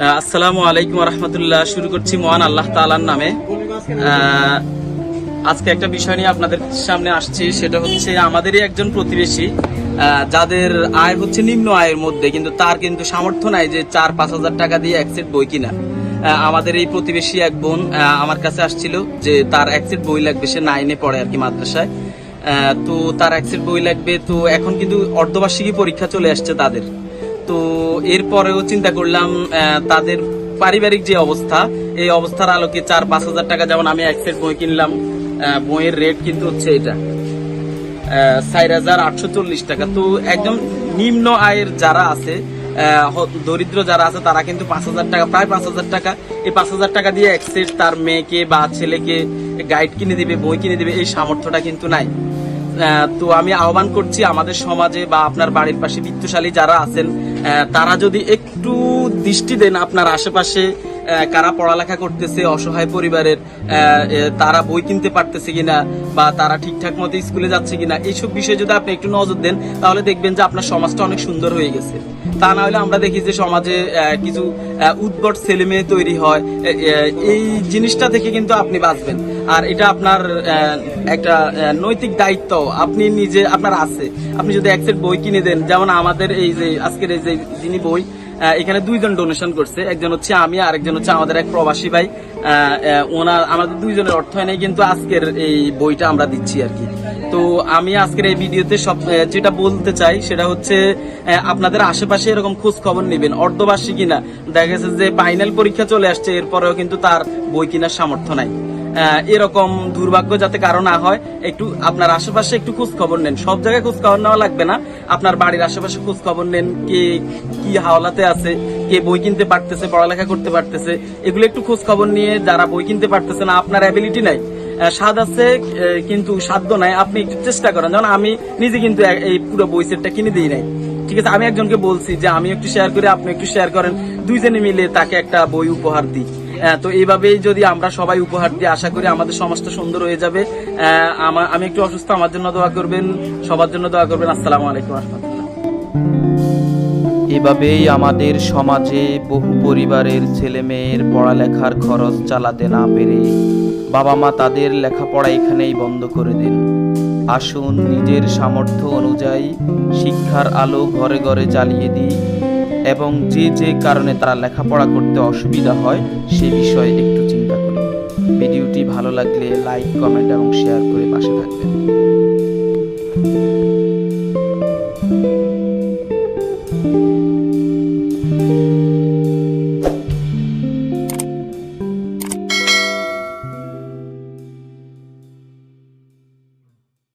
আসসালামু আলাইকুম রহমতুল্লাহ। শুরু করছি মহান আল্লাহ তাআলার নামে। আজকে একটা বিষয় নিয়ে আপনাদের সামনে আসছি, সেটা হচ্ছে আমাদেরই একজন প্রতিবেশী যাদের আয় হচ্ছে নিম্ন আয়ের মধ্যে, কিন্তু তার কিন্তু সামর্থ্য নাই যে 4-5 হাজার টাকা দিয়ে এক সেট বই কিনা। আমাদের এই প্রতিবেশী এক বোন আমার কাছে আসছিল যে তার এক সেট বই লাগবে, সে 9-এ পড়ে আর কি, মাদ্রাসায়। তো তার এক সেট বই লাগবে। তো এখন কিন্তু অর্ধবার্ষিকী পরীক্ষা চলে আসছে তাদের। তো এরপরেও চিন্তা করলাম তাদের পারিবারিক যে অবস্থা, এই অবস্থার আলোকে 4-5 হাজার টাকা, যেমন আমি এক সেট বই কিনলাম, বইয়ের রেট কিন্তু হচ্ছে এটা 4,840 টাকা। তো একদম নিম্ন আয়ের যারা আছে, দরিদ্র যারা আছে, তারা কিন্তু 5 হাজার টাকা, প্রায় 5 হাজার টাকা, এই 5 হাজার টাকা দিয়ে এক সেট তার মেয়েকে বা ছেলেকে গাইড কিনে দিবে, বই কিনে দিবে, এই সামর্থ্যটা কিন্তু নাই। তো আমি আহ্বান করছি আমাদের সমাজে বা আপনার বাড়ির পাশে বিত্তশালী যারা আছেন, তারা যদি একটু দৃষ্টি দেন আপনার আশেপাশে কারা পড়ালেখা করতেছে, অসহায় পরিবারের, তারা বই কিনতে পারতেছে কিনা বা তারা ঠিকঠাক মতো স্কুলে যাচ্ছে কিনা, এইসব বিষয়ে যদি আপনি একটু নজর দেন, তাহলে দেখবেন যে আপনার সমাজটা অনেক সুন্দর হয়ে গেছে। তা না হলে আমরা দেখি যে সমাজে কিছু উদ্ভট ছেলে মেয়ে তৈরি হয়, এই জিনিসটা থেকে কিন্তু আপনি বাঁচবেন। আর এটা আপনার একটা নৈতিক দায়িত্ব আপনি নিজে আপনার আছে। আপনি যদি এক সেট বই কিনে দেন, যেমন আমাদের এই যে আজকের এই যে যিনি বই, এখানে 2 জন ডোনেশন করছে, একজন হচ্ছে আমি আর একজন হচ্ছে আমাদের এক প্রবাসী ভাই। আমাদের 2 জনের অর্থ নেই, কিন্তু আজকের এই বইটা আমরা দিচ্ছি আর কি। তো আমি আজকের এই ভিডিওতে সব যেটা বলতে চাই সেটা হচ্ছে আপনাদের আশেপাশে এরকম খোঁজ খবর নেবেন। অর্ধবার্ষিকী না, দেখা গেছে যে ফাইনাল পরীক্ষা চলে আসছে, এরপরেও কিন্তু তার বই কেনার সামর্থ্য নাই। এরকম দুর্ভাগ্য যাতে কারো না হয়, একটু আপনার আশেপাশে একটু খোঁজ খবর নেন। সব জায়গায় খোঁজ খবর নেওয়া লাগবে না, আপনার বাড়ির আশেপাশে খোঁজ খবর নেন, কে কি হাওলাতে আছে, কে বই কিনতে পারতেছে, পড়ালেখা করতে পারতেছে, এগুলো একটু খোঁজ খবর নিয়ে, যারা বই কিনতে পারতেছে না, আপনার অ্যাবিলিটি নাই, স্বাদ আছে কিন্তু সাধ্য নাই, আপনি একটু চেষ্টা করেন। যেমন আমি নিজে কিন্তু এই পুরো বই সেটটা কিনে দিই নাই, ঠিক আছে। আমি একজনকে বলছি যে আমি একটু শেয়ার করি, আপনি একটু শেয়ার করেন, 2 জনে মিলে তাকে একটা বই উপহার দিই। তো এইভাবেই যদি আমরা সবাই উপহার দিয়ে, আশা করি আমাদের সমাজটা সুন্দর হয়ে যাবে। আমি একটু অসুস্থ, আমার জন্য দোয়া করবেন, সবার জন্য দোয়া করবেন। আসসালামু আলাইকুম রাহমাতুল্লাহ। এভাবেই আমাদের সমাজে বহু পরিবারের ছেলে মেয়ের পড়ালেখার খরচ চালাতে না পেরে বাবা মা তাদের লেখাপড়া এখানেই বন্ধ করে দেন। আসুন নিজের সামর্থ্য অনুযায়ী শিক্ষার আলো ঘরে ঘরে জ্বালিয়ে দিই, এবং যে যে কারণে তারা লেখাপড়া করতে অসুবিধা হয় সে বিষয়ে একটু চিন্তা করি। ভিডিওটি ভালো লাগলে লাইক, কমেন্ট এবং শেয়ার করে পাশে থাকবেন।